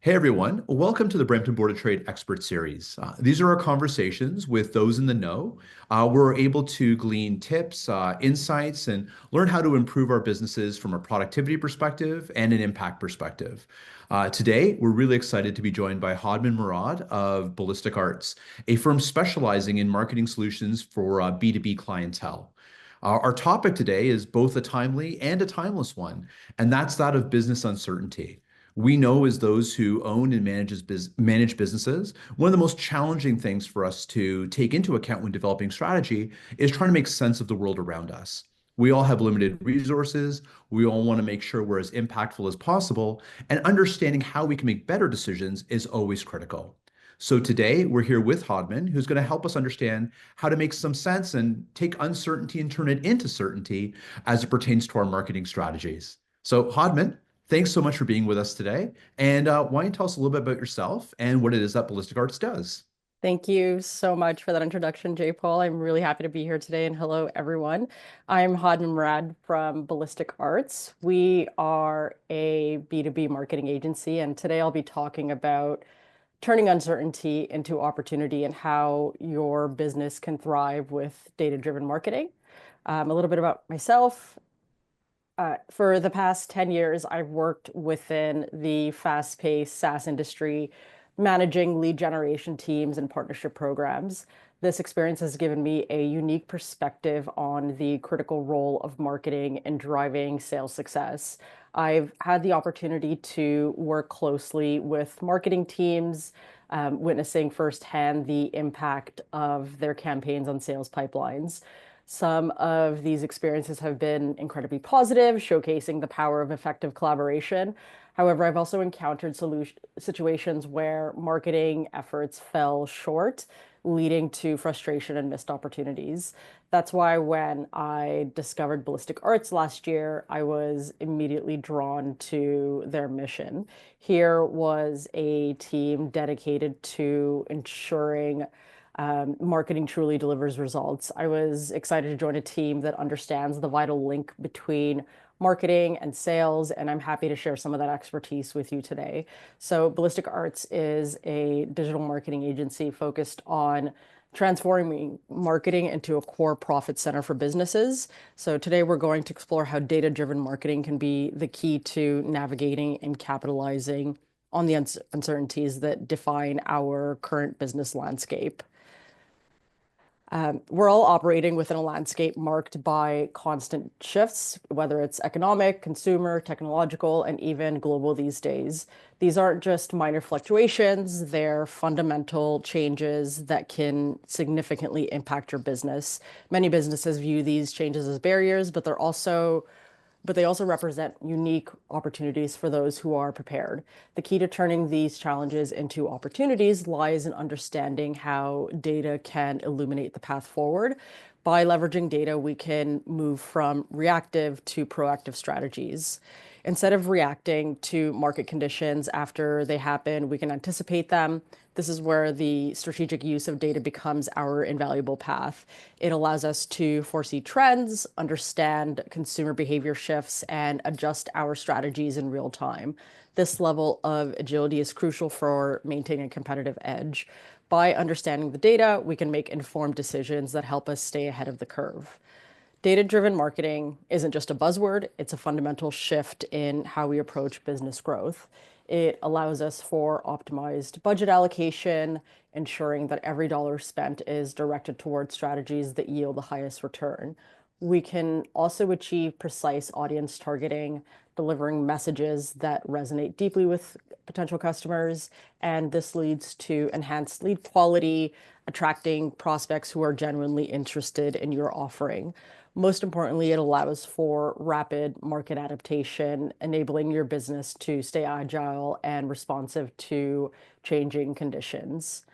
Hey everyone, welcome to the Brampton Board of Trade Expert Series. These are our conversations with those in the know. We're able to glean tips, insights, and learn how to improve our businesses from a productivity perspective and an impact perspective. Today, we're really excited to be joined by Hodman Murad of Ballistic, a firm specializing in marketing solutions for B2B clientele. Our topic today is both a timely and a timeless one, and that's that of business uncertainty. We know as those who own and manage businesses, one of the most challenging things for us to take into account when developing strategy is trying to make sense of the world around us. We all have limited resources. We all want to make sure we're as impactful as possible, and understanding how we can make better decisions is always critical. So today we're here with Hodman, who's going to help us understand how to make some sense and take uncertainty and turn it into certainty as it pertains to our marketing strategies. So Hodman, thanks so much for being with us today. And why don't you tell us a little bit about yourself and what it is that Ballistic Arts does? Thank you so much for that introduction, Jaipaul. I'm really happy to be here today, and hello, everyone. I'm Hodman Murad from Ballistic Arts. We are a B2B marketing agency, and today I'll be talking about turning uncertainty into opportunity and how your business can thrive with data-driven marketing. A little bit about myself. For the past 10 years, I've worked within the fast-paced SaaS industry, managing lead generation teams and partnership programs. This experience has given me a unique perspective on the critical role of marketing in driving sales success. I've had the opportunity to work closely with marketing teams, witnessing firsthand the impact of their campaigns on sales pipelines. Some of these experiences have been incredibly positive, showcasing the power of effective collaboration. However, I've also encountered situations where marketing efforts fell short, leading to frustration and missed opportunities. That's why when I discovered Ballistic Arts last year, I was immediately drawn to their mission. Here was a team dedicated to ensuring marketing truly delivers results. I was excited to join a team that understands the vital link between marketing and sales, and I'm happy to share some of that expertise with you today. So Ballistic Arts is a digital marketing agency focused on transforming marketing into a core profit center for businesses. So today we're going to explore how data-driven marketing can be the key to navigating and capitalizing on the uncertainties that define our current business landscape. We're all operating within a landscape marked by constant shifts, whether it's economic, consumer, technological, and even global these days. These aren't just minor fluctuations, they're fundamental changes that can significantly impact your business. Many businesses view these changes as barriers, but they also represent unique opportunities for those who are prepared. The key to turning these challenges into opportunities lies in understanding how data can illuminate the path forward. By leveraging data, we can move from reactive to proactive strategies. Instead of reacting to market conditions after they happen, we can anticipate them. This is where the strategic use of data becomes our invaluable path. It allows us to foresee trends, understand consumer behavior shifts, and adjust our strategies in real time. This level of agility is crucial for maintaining a competitive edge. By understanding the data, we can make informed decisions that help us stay ahead of the curve. Data-driven marketing isn't just a buzzword, it's a fundamental shift in how we approach business growth. It allows us for optimized budget allocation, ensuring that every dollar spent is directed towards strategies that yield the highest return. We can also achieve precise audience targeting, delivering messages that resonate deeply with potential customers, and this leads to enhanced lead quality, attracting prospects who are genuinely interested in your offering. Most importantly, it allows for rapid market adaptation, enabling your business to stay agile and responsive to changing conditions.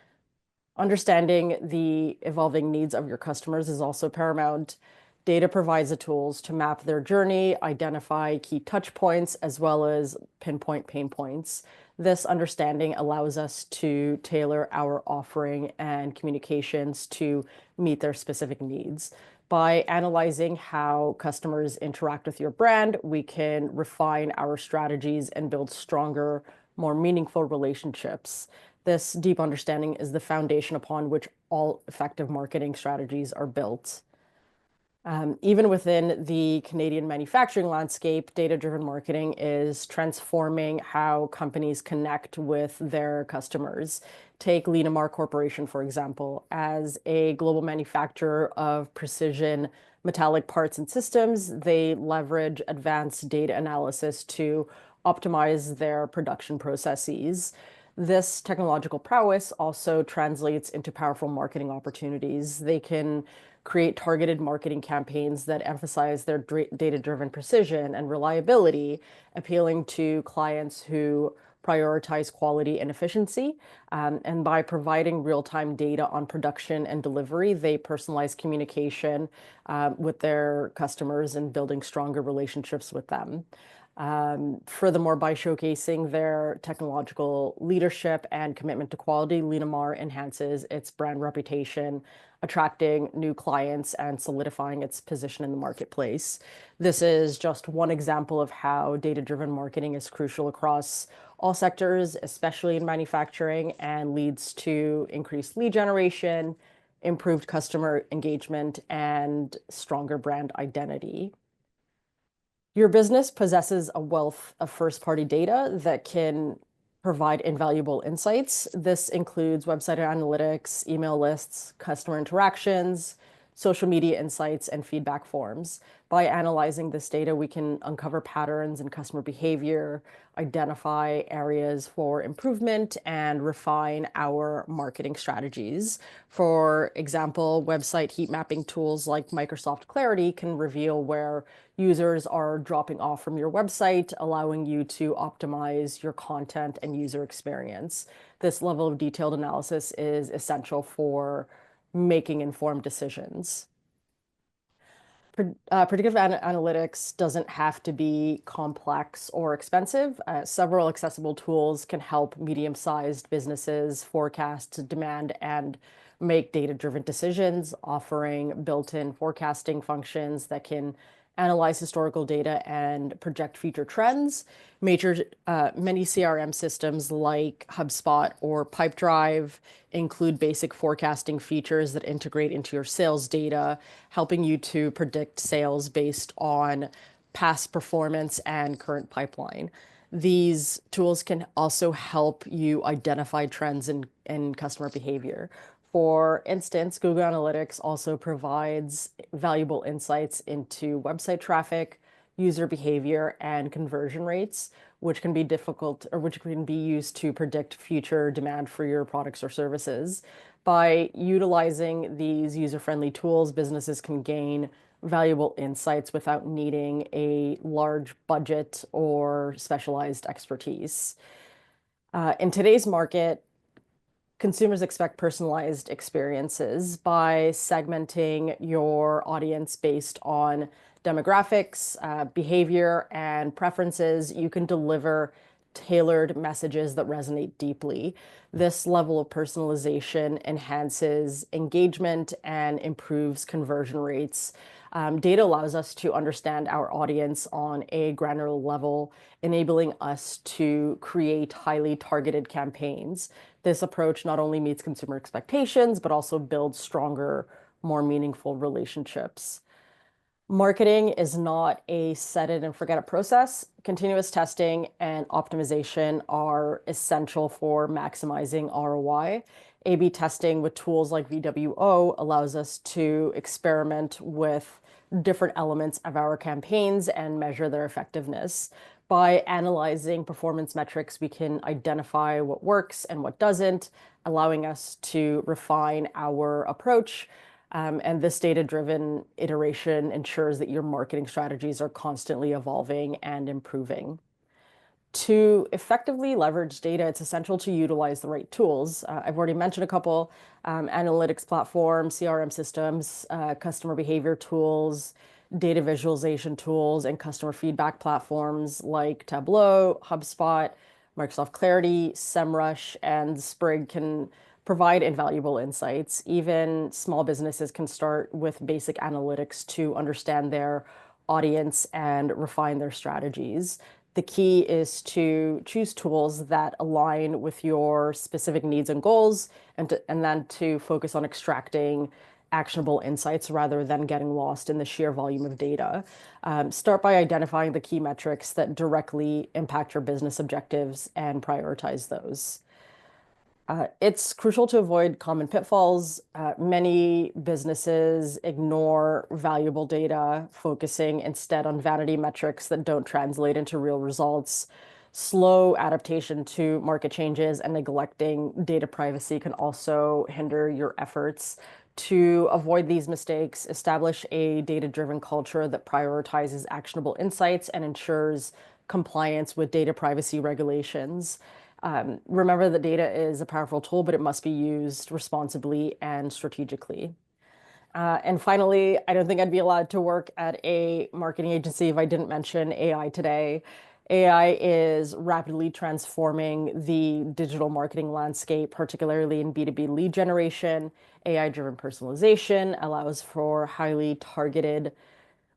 Understanding the evolving needs of your customers is also paramount. Data provides the tools to map their journey, identify key touch points, as well as pinpoint pain points. This understanding allows us to tailor our offering and communications to meet their specific needs. By analyzing how customers interact with your brand, we can refine our strategies and build stronger, more meaningful relationships. This deep understanding is the foundation upon which all effective marketing strategies are built. Even within the Canadian manufacturing landscape, data-driven marketing is transforming how companies connect with their customers. Take Linamar Corporation, for example. As a global manufacturer of precision metallic parts and systems, they leverage advanced data analysis to optimize their production processes. This technological prowess also translates into powerful marketing opportunities. They can create targeted marketing campaigns that emphasize their data-driven precision and reliability, appealing to clients who prioritize quality and efficiency. And by providing real-time data on production and delivery, they personalize communication with their customers and building stronger relationships with them. Furthermore, by showcasing their technological leadership and commitment to quality, Linamar enhances its brand reputation, attracting new clients and solidifying its position in the marketplace. This is just one example of how data-driven marketing is crucial across all sectors, especially in manufacturing, and leads to increased lead generation, improved customer engagement, and stronger brand identity. Your business possesses a wealth of first-party data that can provide invaluable insights. This includes website analytics, email lists, customer interactions, social media insights, and feedback forms. By analyzing this data, we can uncover patterns in customer behavior, identify areas for improvement, and refine our marketing strategies. For example, website heat mapping tools like Microsoft Clarity can reveal where users are dropping off from your website, allowing you to optimize your content and user experience. This level of detailed analysis is essential for making informed decisions. Predictive analytics doesn't have to be complex or expensive. Several accessible tools can help medium-sized businesses forecast demand and make data-driven decisions, offering built-in forecasting functions that can analyze historical data and project future trends. Many CRM systems like HubSpot or Pipedrive include basic forecasting features that integrate into your sales data, helping you to predict sales based on past performance and current pipeline. These tools can also help you identify trends in customer behavior. For instance, Google Analytics also provides valuable insights into website traffic, user behavior, and conversion rates, which can be used to predict future demand for your products or services. By utilizing these user-friendly tools, businesses can gain valuable insights without needing a large budget or specialized expertise. In today's market, consumers expect personalized experiences. By segmenting your audience based on demographics, behavior, and preferences, you can deliver tailored messages that resonate deeply. This level of personalization enhances engagement and improves conversion rates. Data allows us to understand our audience on a granular level, enabling us to create highly targeted campaigns. This approach not only meets consumer expectations, but also builds stronger, more meaningful relationships. Marketing is not a set it and forget it process. Continuous testing and optimization are essential for maximizing ROI. A/B testing with tools like VWO allows us to experiment with different elements of our campaigns and measure their effectiveness. By analyzing performance metrics, we can identify what works and what doesn't, allowing us to refine our approach. And this data-driven iteration ensures that your marketing strategies are constantly evolving and improving. To effectively leverage data, it's essential to utilize the right tools. I've already mentioned a couple, analytics platforms, CRM systems, customer behavior tools, data visualization tools, and customer feedback platforms like Tableau, HubSpot, Microsoft Clarity, SEMrush, and Sprig can provide invaluable insights. Even small businesses can start with basic analytics to understand their audience and refine their strategies. The key is to choose tools that align with your specific needs and goals, and then to focus on extracting actionable insights rather than getting lost in the sheer volume of data. Start by identifying the key metrics that directly impact your business objectives and prioritize those. It's crucial to avoid common pitfalls. Many businesses ignore valuable data, focusing instead on vanity metrics that don't translate into real results. Slow adaptation to market changes and neglecting data privacy can also hinder your efforts. To avoid these mistakes, establish a data-driven culture that prioritizes actionable insights and ensures compliance with data privacy regulations. Remember that data is a powerful tool, but it must be used responsibly and strategically. And finally, I don't think I'd be allowed to work at a marketing agency if I didn't mention AI today. AI is rapidly transforming the digital marketing landscape, particularly in B2B lead generation. AI-driven personalization allows for highly targeted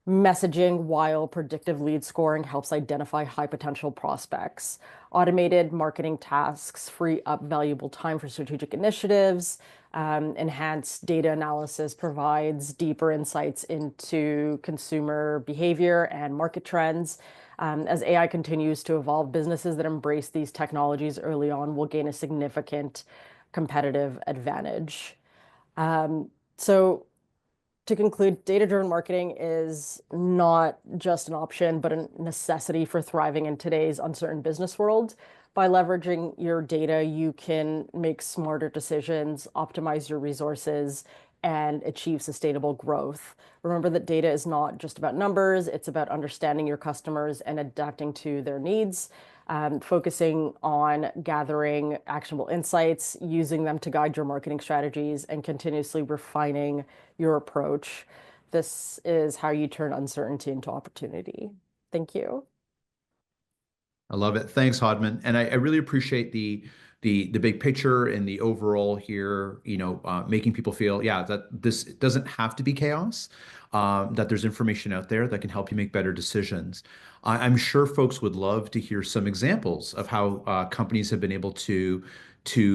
messaging, while predictive lead scoring helps identify high potential prospects. Automated marketing tasks free up valuable time for strategic initiatives. Enhanced data analysis provides deeper insights into consumer behavior and market trends. As AI continues to evolve, businesses that embrace these technologies early on will gain a significant competitive advantage. So to conclude, data-driven marketing is not just an option, but a necessity for thriving in today's uncertain business world. By leveraging your data, you can make smarter decisions, optimize your resources, and achieve sustainable growth. Remember that data is not just about numbers, it's about understanding your customers and adapting to their needs. Focusing on gathering actionable insights, using them to guide your marketing strategies, and continuously refining your approach. This is how you turn uncertainty into opportunity. Thank you. I love it. Thanks, Hodman. And I really appreciate the big picture and the overall here, making people feel, yeah, that this doesn't have to be chaos, that there's information out there that can help you make better decisions. I'm sure folks would love to hear some examples of how companies have been able to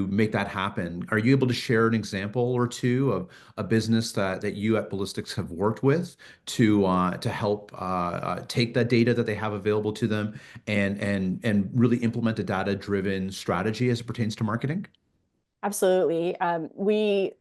make that happen. Are you able to share an example or two of a business that you at Ballistics have worked with to help take that data that they have available to them and really implement a data-driven strategy as it pertains to marketing? Absolutely. We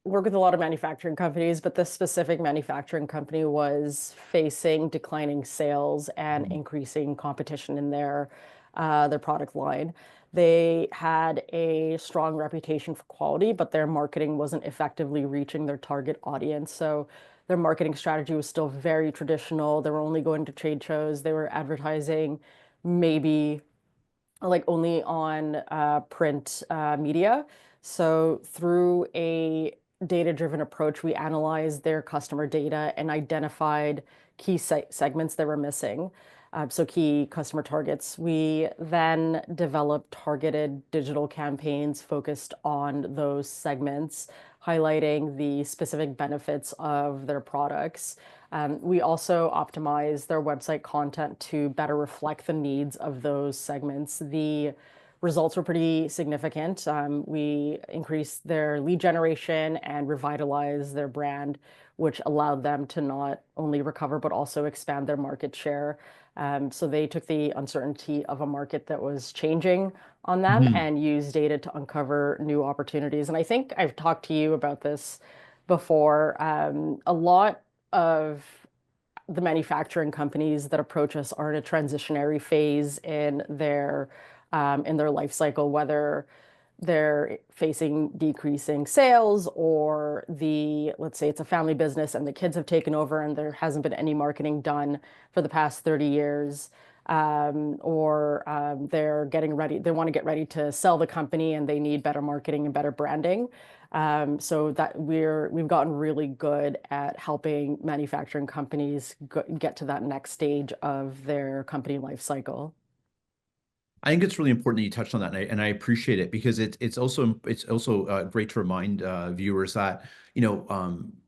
work with a lot of manufacturing companies, but this specific manufacturing company was facing declining sales and increasing competition in their product line. They had a strong reputation for quality, but their marketing wasn't effectively reaching their target audience. So their marketing strategy was still very traditional. They were only going to trade shows. They were advertising maybe like only on print media. So through a data-driven approach, we analyzed their customer data and identified key segments that were missing. So key customer targets. We then developed targeted digital campaigns focused on those segments, highlighting the specific benefits of their products. We also optimize their website content to better reflect the needs of those segments. The results were pretty significant. We increased their lead generation and revitalized their brand, which allowed them to not only recover, but also expand their market share. So they took the uncertainty of a market that was changing on them and used data to uncover new opportunities. And I think I've talked to you about this before. A lot of the manufacturing companies that approach us are in a transitionary phase in their life cycle, whether they're facing decreasing sales or let's say it's a family business and the kids have taken over and there hasn't been any marketing done for the past 30 years. Or they're getting ready, they want to get ready to sell the company and they need better marketing and better branding. So that we've gotten really good at helping manufacturing companies get to that next stage of their company life cycle. I think it's really important that you touched on that, and I appreciate it because it's also great to remind viewers that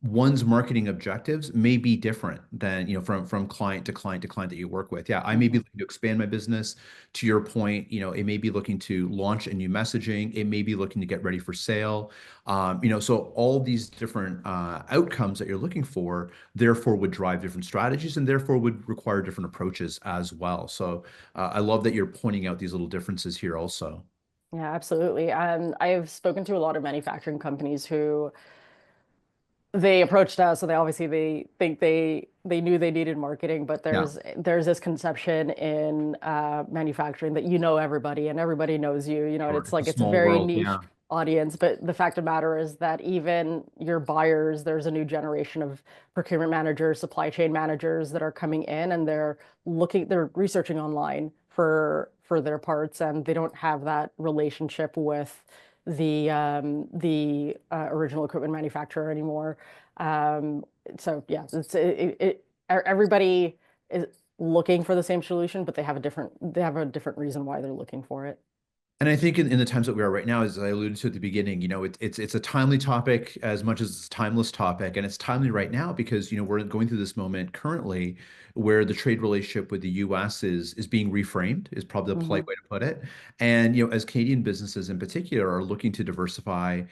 one's marketing objectives may be different than, from client to client to client that you work with. Yeah, I may be Mhm. looking to expand my business. To your point, it may be looking to launch a new messaging. It may be looking to get ready for sale. So all these different outcomes that you're looking for, therefore, would drive different strategies and therefore would require different approaches as well. So I love that you're pointing out these little differences here also. Yeah, absolutely. I've spoken to a lot of manufacturing companies who they approached us, so they think they knew they needed marketing, but Yeah, there's this conception in manufacturing that you know everybody and everybody knows you, and sure. it's It's a like it's a small very world. niche Yeah, audience. But the fact of the matter is that even your buyers, there's a new generation of procurement managers, supply chain managers that are coming in, and they're researching online for their parts, and they don't have that relationship with the original equipment manufacturer anymore. Um, so yeah, everybody is looking for the same solution, but they have a different reason why they're looking for it. and I think in the times that we are right now, as I alluded to at the beginning, it's a timely topic as much as it's a timeless topic, and it's timely right now because we're going through this moment currently where the trade relationship with the U.S. is being reframed, is probably the Hmm. polite way to put it. And as Canadian businesses in particular are looking to diversify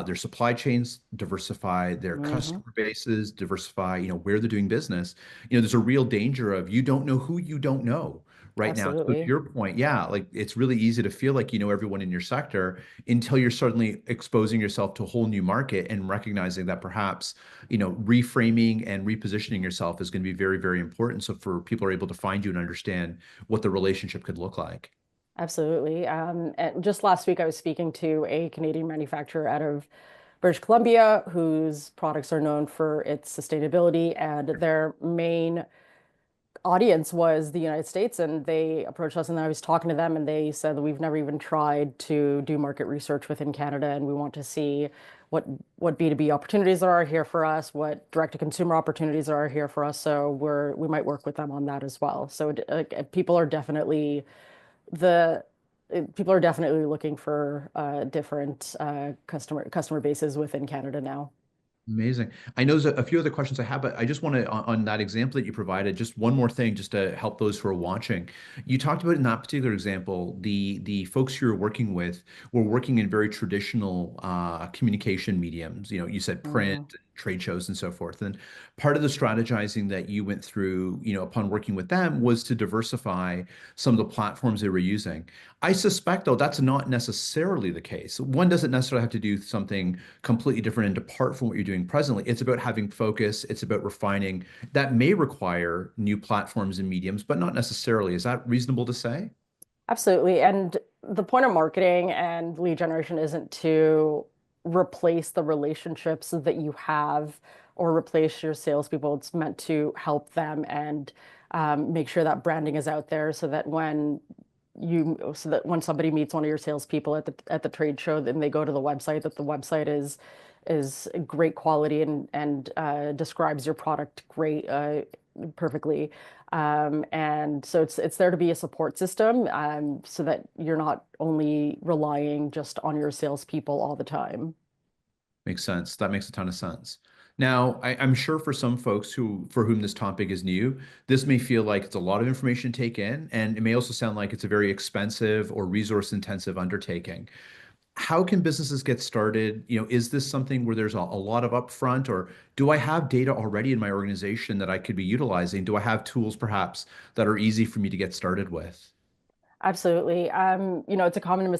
their supply chains, diversify their Hmm. customer bases, diversify where they're doing business, there's a real danger of you don't know who you don't know right now. So to Absolutely. your point, yeah, like it's really easy to feel like you know everyone in your sector until you're suddenly exposing yourself to a whole new market and recognizing that perhaps, reframing and repositioning yourself is going to be very, very important. So for people are able to find you and understand what the relationship could look like. Absolutely. And just last week, I was speaking to a Canadian manufacturer out of British Columbia, whose products are known for its sustainability, and their main audience was the United States, and they approached us, and I was talking to them, and they said that we've never even tried to do market research within Canada, and we want to see what what B2B opportunities there are here for us, what direct-to-consumer opportunities are here for us. So we might work with them on that as well. So the people are definitely looking for different customer bases within Canada now. Amazing. I know there's a few other questions I have, but I just want to, on that example that you provided, just one more thing, just to help those who are watching. You talked about in that particular example, the folks you're working with were working in very traditional communication mediums. You said print, Hmm. trade shows, and so forth. And part of the strategizing that you went through, upon working with them, was to diversify some of the platforms they were using. I suspect, though, that's not necessarily the case. One doesn't necessarily have to do something completely different and depart from what you're doing presently. It's about having focus. It's about refining. That may require new platforms and mediums, but not necessarily. Is that reasonable to say? Absolutely. And the point of marketing and lead generation isn't to replace the relationships that you have or replace your salespeople. It's meant to help them and make sure that branding is out there so that when somebody meets one of your salespeople at the trade show, then they go to the website, that the website is great quality and describes your product perfectly. And so it's there to be a support system, so that you're not only relying just on your salespeople all the time. Makes sense. That makes a ton of sense. Now, I'm sure for some folks for whom this topic is new, this may feel like it's a lot of information to take in, and it may also sound like it's a very expensive or resource intensive undertaking. How can businesses get started? Is this something where there's a lot of upfront, or do I have data already in my organization that I could be utilizing? Do I have tools perhaps that are easy for me to get started with? Absolutely. It's a common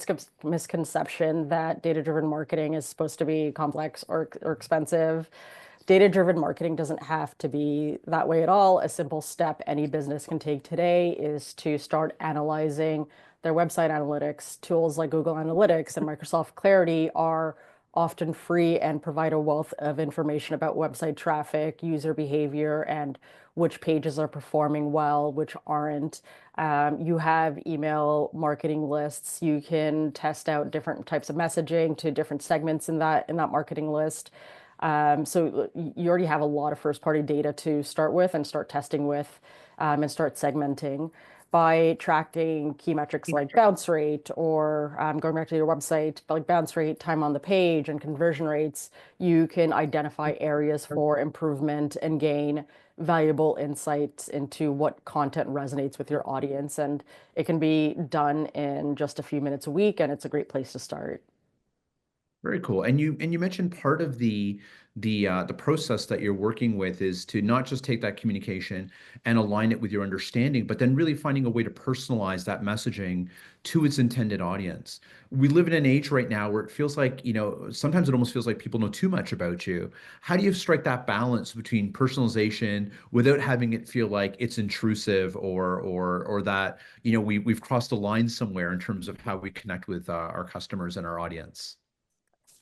misconception that data-driven marketing is supposed to be complex or expensive. Data-driven marketing doesn't have to be that way at all. A simple step any business can take today is to start analyzing their website analytics. Tools like Google Analytics and Microsoft Clarity are often free and provide a wealth of information about website traffic, user behavior, and which pages are performing well, which aren't. You have email marketing lists. You can test out different types of messaging to different segments in that marketing list. So you already have a lot of first party data to start with and start testing with, and start segmenting. by tracking key metrics like bounce rate or going back to your website, like bounce rate, time on the page, and conversion rates, you can identify areas for improvement and gain valuable insights into what content resonates with your audience. And it can be done in just a few minutes a week, and it's a great place to start. Very cool. And you mentioned part of the process that you're working with is to not just take that communication and align it with your understanding, but then really finding a way to personalize that messaging to its intended audience. We live in an age right now where it feels like, sometimes it almost feels like people know too much about you. How do you strike that balance between personalization without having it feel like it's intrusive or that, we've crossed a line somewhere in terms of how we connect with our customers and our audience?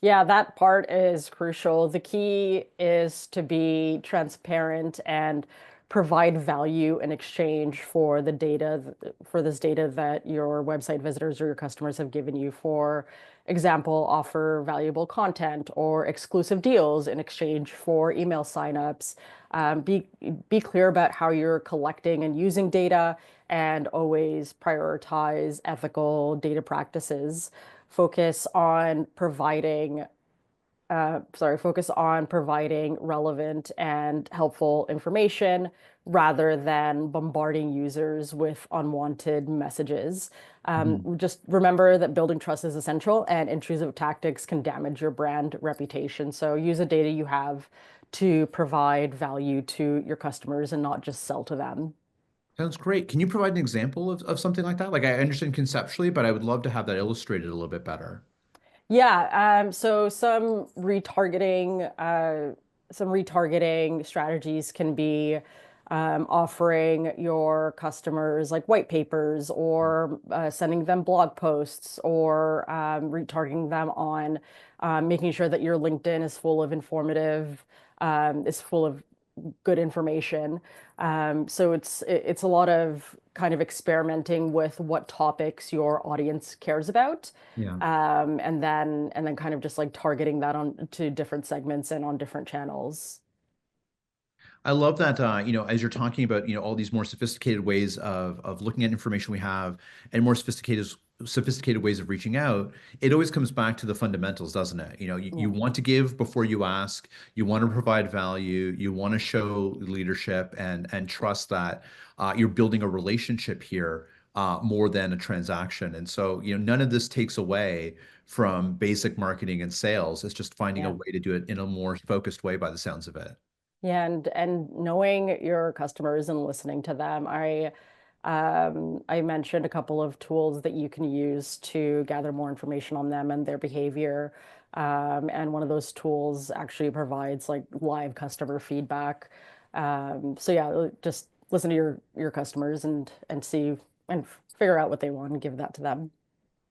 Yeah, that part is crucial. The key is to be transparent and provide value in exchange for the data, for this data that your website visitors or your customers have given you. For example, offer valuable content or exclusive deals in exchange for email signups. Be clear about how you're collecting and using data, and always prioritize ethical data practices. Focus on providing focus on providing relevant and helpful information rather than bombarding users with unwanted messages. Just remember that building trust is essential, and intrusive tactics can damage your brand reputation. So use the data you have to provide value to your customers and not just sell to them. Sounds great. Can you provide an example of something like that? Like I understand conceptually, but I would love to have that illustrated a little bit better. Yeah, so some retargeting strategies can be offering your customers like white papers, or sending them blog posts, or retargeting them on making sure that your LinkedIn is full of good information. So it's a lot of kind of experimenting with what topics your audience cares about, Yeah. and then kind of just like targeting that on to different segments and on different channels. I love that, as you're talking about, all these more sophisticated ways of looking at information we have and more sophisticated ways of reaching out, it always comes back to the fundamentals, doesn't it? You Yeah. want to give before you ask, you want to provide value, you want to show leadership and trust that you're building a relationship here more than a transaction. And so, none of this takes away from basic marketing and sales. It's just finding a Yeah. way to do it in a more focused way by the sounds of it. Yeah, and knowing your customers and listening to them. I mentioned a couple of tools that you can use to gather more information on them and their behavior. And one of those tools actually provides like live customer feedback. So yeah, just listen to your customers and see and figure out what they want and give that to them.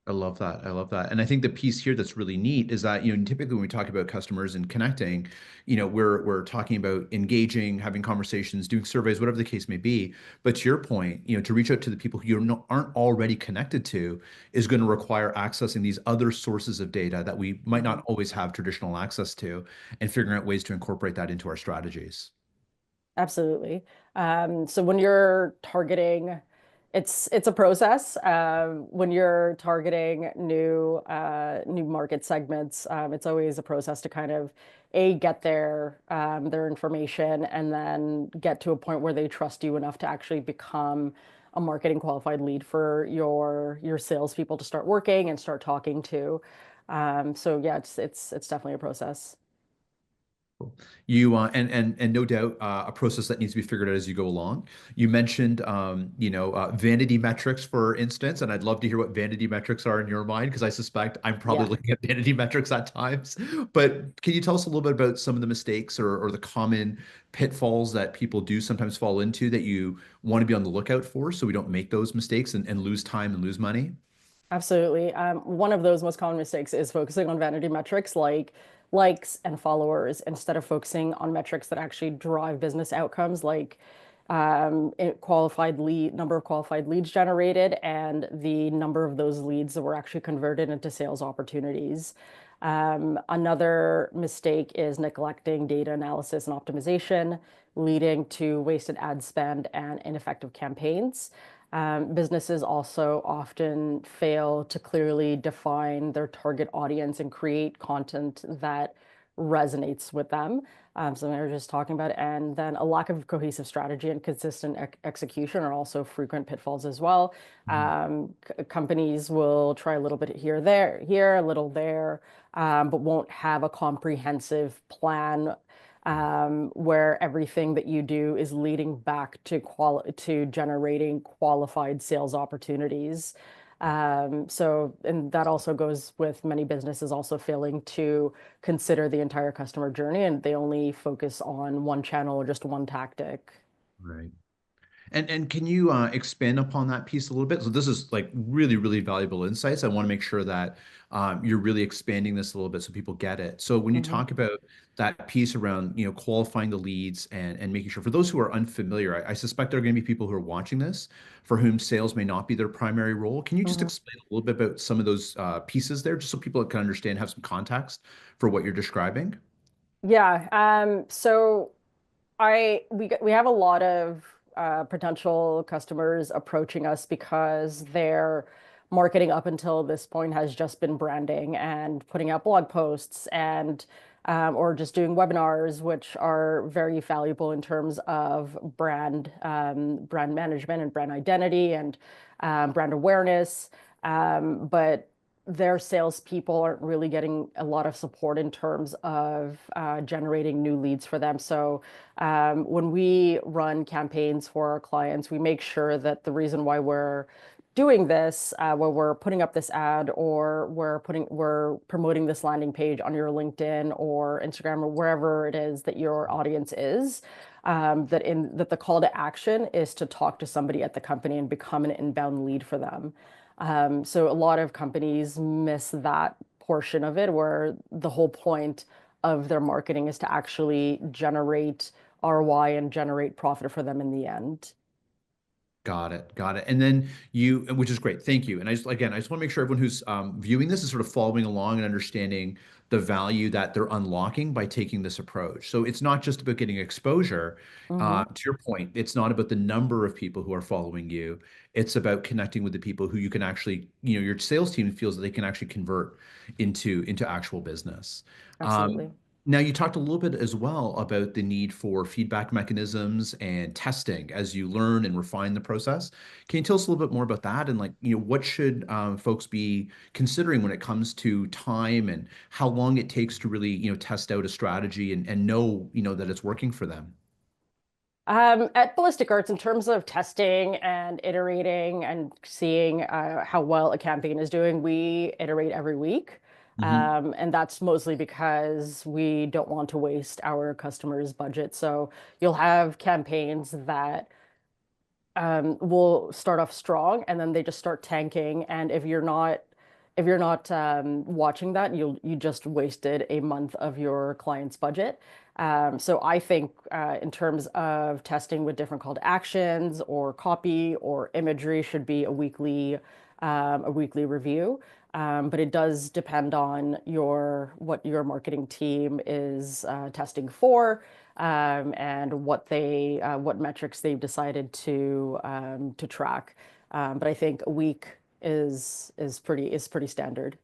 I love that. I love that. And I think the piece here that's really neat is that, typically when we talk about customers and connecting, we're talking about engaging, having conversations, doing surveys, whatever the case may be. But to your point, to reach out to the people who aren't already connected to is going to require accessing these other sources of data that we might Mhm. not always have traditional access to, and figuring out ways to incorporate that into our strategies. Absolutely. So when you're targeting, it's a process. When you're targeting new market segments, it's always a process to kind of get their information, and then get to a point where they trust you enough to actually become a marketing qualified lead for your salespeople to start working and start talking to. So yeah, it's definitely a process. Cool. You and no doubt a process that needs to be figured out as you go along. You mentioned vanity metrics, for instance, and I'd love to hear what vanity metrics are in your mind because I suspect I'm probably Yeah. looking at vanity metrics at times. But can you tell us a little bit about some of the mistakes or the common pitfalls that people do sometimes fall into that you want to be on the lookout for so we don't make those mistakes and lose time and lose money? Absolutely. One of those most common mistakes is focusing on vanity metrics like likes and followers, instead of focusing on metrics that actually drive business outcomes, like number of qualified leads generated, and the number of those leads that were actually converted into sales opportunities. Another mistake is neglecting data analysis and optimization, leading to wasted ad spend and ineffective campaigns. Businesses also often fail to clearly define their target audience and create content that resonates with them. So we were just talking about it. And then a lack of cohesive strategy and consistent execution are also frequent pitfalls as well. Mhm. Companies will try a little bit here, a little there, but won't have a comprehensive plan where everything that you do is leading back to generating qualified sales opportunities. And that also goes with many businesses also failing to consider the entire customer journey, and they only focus on one channel or just one tactic. Right. And can you expand upon that piece a little bit? So this is like really, really valuable insights. I want to make sure that you're really expanding this a little bit so people get it. So when you Mhm. talk about that piece around, qualifying the leads and making sure for those who are unfamiliar, I suspect there are going to be people who are watching this for whom sales may not be their primary role. Can you just Mhm. explain a little bit about some of those pieces there, just so people can understand, have some context for what you're describing? Yeah. So we have a lot of potential customers approaching us because their marketing up until this point has just been branding and putting out blog posts and or just doing webinars, which are very valuable in terms of brand management and brand identity and brand awareness. But their salespeople aren't really getting a lot of support in terms of generating new leads for them. So when we run campaigns for our clients, we make sure that the reason why we're doing this, where we're putting up this ad or we're promoting this landing page on your LinkedIn or Instagram or wherever it is that your audience is, that the call to action is to talk to somebody at the company and become an inbound lead for them. So a lot of companies miss that portion of it, where the whole point of their marketing is to actually generate ROI and generate profit for them in the end. Got it. Got it. And then which is great. Thank you. And again, I just want to make sure everyone who's viewing this is sort of following along and understanding the value that they're unlocking by taking this approach. So it's not just about getting exposure. Hmm. To your point, it's not about the number of people who are following you. It's about connecting with the people who you can actually, your sales team feels that they can actually convert into actual business. Um, Absolutely. Now, you talked a little bit as well about the need for feedback mechanisms and testing as you learn and refine the process. Can you tell us a little bit more about that and what should folks be considering when it comes to time and how long it takes to really, test out a strategy and know, that it's working for them? At Ballistic Arts, in terms of testing and iterating and seeing how well a campaign is doing, we iterate every week. Hmm. And that's mostly because we don't want to waste our customers' budget. So you'll have campaigns that will start off strong and then they just start tanking. And if you're not watching that, you just wasted a month of your client's budget. So I think in terms of testing with different call to actions or copy or imagery should be a weekly review. But it does depend on what your marketing team is testing for, and what metrics they've decided to track. But I think a week is pretty standard.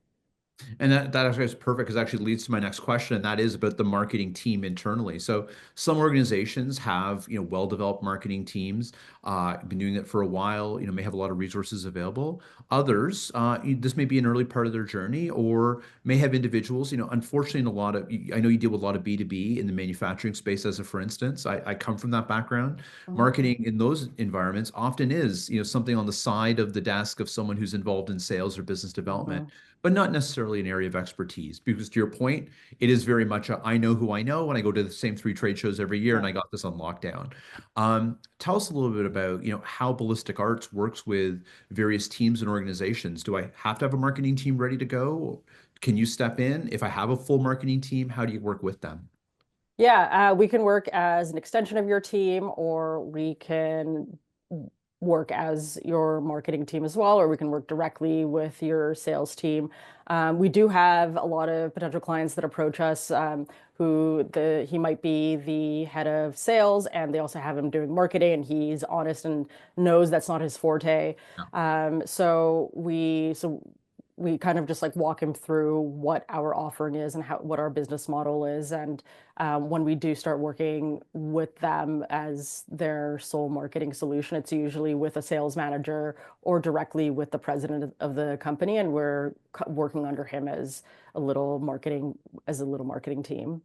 And that actually is perfect because it actually leads to my next question, and that is about the marketing team internally. So some organizations have, well-developed marketing teams, been doing it for a while, may have a lot of resources available. Others, this may be an early part of their journey or may have individuals, unfortunately, I know you deal with a lot of B2B in the manufacturing space, as a for instance. I come from that background. Mhm. Marketing in those environments often is, something on the side of the desk of someone who's involved in sales or business development, Mhm. but not necessarily an area of expertise. Because to your point, it is very much I know who I know, and I go to the same three trade shows every year, and Yeah. I got this on lockdown. Tell us a little bit about how Ballistic Arts works with various teams and organizations. Do I have to have a marketing team ready to go? Can you step in? If I have a full marketing team, how do you work with them? Yeah, we can work as an extension of your team, or work as your marketing team as well, or we can work directly with your sales team. We do have a lot of potential clients that approach us he might be the head of sales, and they also have him doing marketing, and he's honest and knows that's not his forte. So we kind of just like walk him through what our offering is and what our business model is. And when we do start working with them as their sole marketing solution, it's usually with a sales manager or directly with the president of the company, and we're working under him as a little marketing team.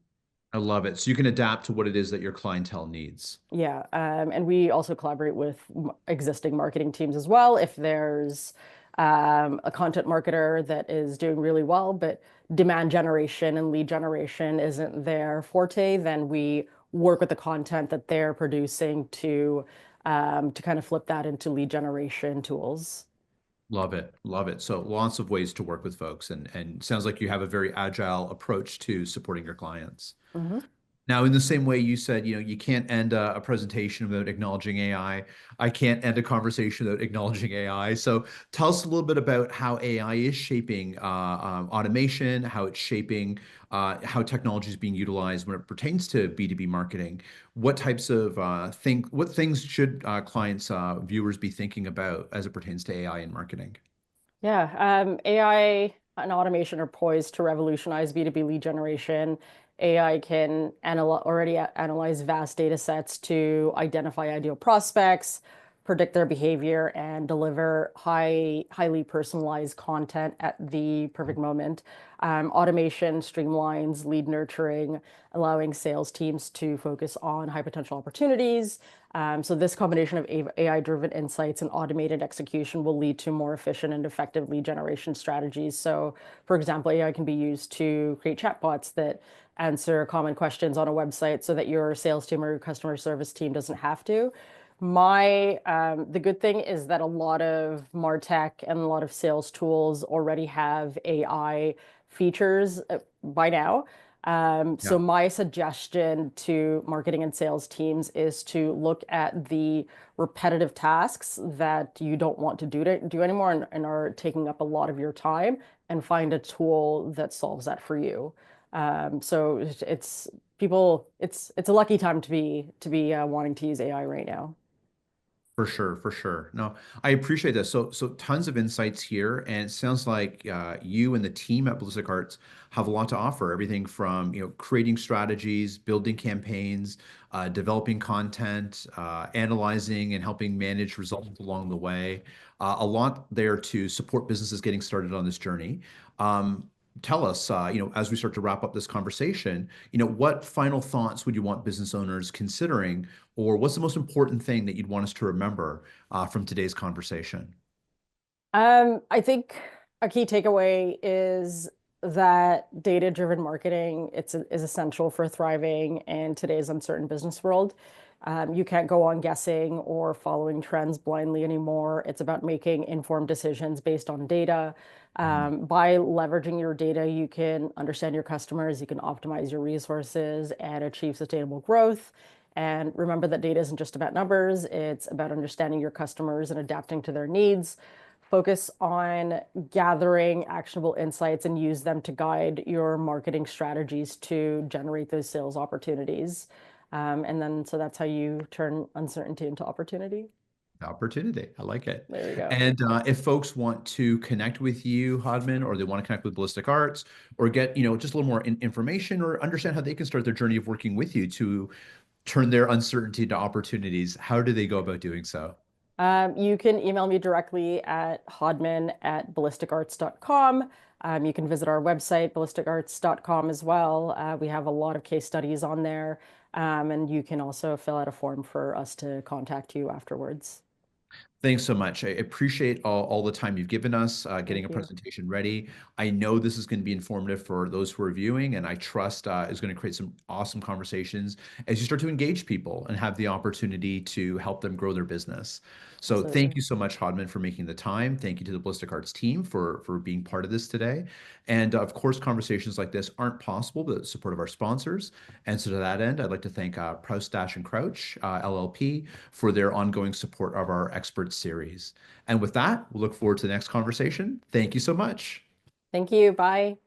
I love it. So you can adapt to what it is that your clientele needs. Yeah, and we also collaborate with existing marketing teams as well. If there's a content marketer that is doing really well, but demand generation and lead generation isn't their forte, then we work with the content that they're producing to kind of flip that into lead generation tools. Love it. Love it. So lots of ways to work with folks and sounds like you have a very agile approach to supporting your clients. Mhm. Now, in the same way you said, you can't end a presentation without acknowledging AI. I can't end a conversation without acknowledging AI. So tell us a little bit about how AI is shaping automation, how it's shaping how technology is being utilized when it pertains to B2B marketing. What types of what things should clients, viewers be thinking about as it pertains to AI in marketing? Yeah, AI and automation are poised to revolutionize B2B lead generation. AI can analyze vast data sets to identify ideal prospects, predict their behavior, and deliver highly personalized content at the perfect moment. Automation streamlines lead nurturing, allowing sales teams to focus on high potential opportunities. So this combination of AI-driven insights and automated execution will lead to more efficient and effective lead generation strategies. So, for example, AI can be used to create chatbots that answer common questions on a website so that your sales team or your customer service team doesn't have to. The good thing is that a lot of MarTech and a lot of sales tools already have AI features by now. So Yeah, my suggestion to marketing and sales teams is to look at the repetitive tasks that you don't want to do anymore and are taking up a lot of your time, and find a tool that solves that for you. So it's a lucky time to be wanting to use AI right now. for sure, for sure. No, I appreciate this. So tons of insights here, and it sounds like you and the team at Ballistic Arts have a lot to offer. Everything from creating strategies, building campaigns, developing content, analyzing and helping manage results along the way. A lot there to support businesses getting started on this journey. Tell us, as we start to wrap up this conversation, what final thoughts would you want business owners considering, or what's the most important thing that you'd want us to remember from today's conversation? I think a key takeaway is that data-driven marketing is essential for thriving in today's uncertain business world. You can't go on guessing or following trends blindly anymore. It's about making informed decisions based on data. Mhm. By leveraging your data, you can understand your customers, you can optimize your resources, and achieve sustainable growth. And remember that data isn't just about numbers, it's about understanding your customers and adapting to their needs. Focus on gathering actionable insights and use them to guide your marketing strategies to generate those sales opportunities. So that's how you turn uncertainty into opportunity. Opportunity. I like it. There we go. And if folks want to connect with you, Hodman, or they want to connect with Ballistic Arts, or get just a little more information, or understand how they can start their journey of working with you to turn their uncertainty to opportunities, how do they go about doing so? You can email me directly at hodman@ballisticarts.com. You can visit our website, ballisticarts.com as well. We have a lot of case studies on there. And you can also fill out a form for us to contact you afterwards. Thanks so much. I appreciate all the time you've given us getting Thank a you. presentation ready. I know this is going to be informative for those who are viewing, and I trust is going to create some awesome conversations as you start to engage people and have the opportunity to help them grow their business. So thank Absolutely. you so much, Hodman, for making the time. Thank you to the Ballistic Arts team for being part of this today. And of course, conversations like this aren't possible without the support of our sponsors. And so to that end, I'd like to thank Proust Dash and Crouch LLP for their ongoing support of our expert Expert series. And with that, we'll look forward to the next conversation. Thank you so much. Thank you. Bye.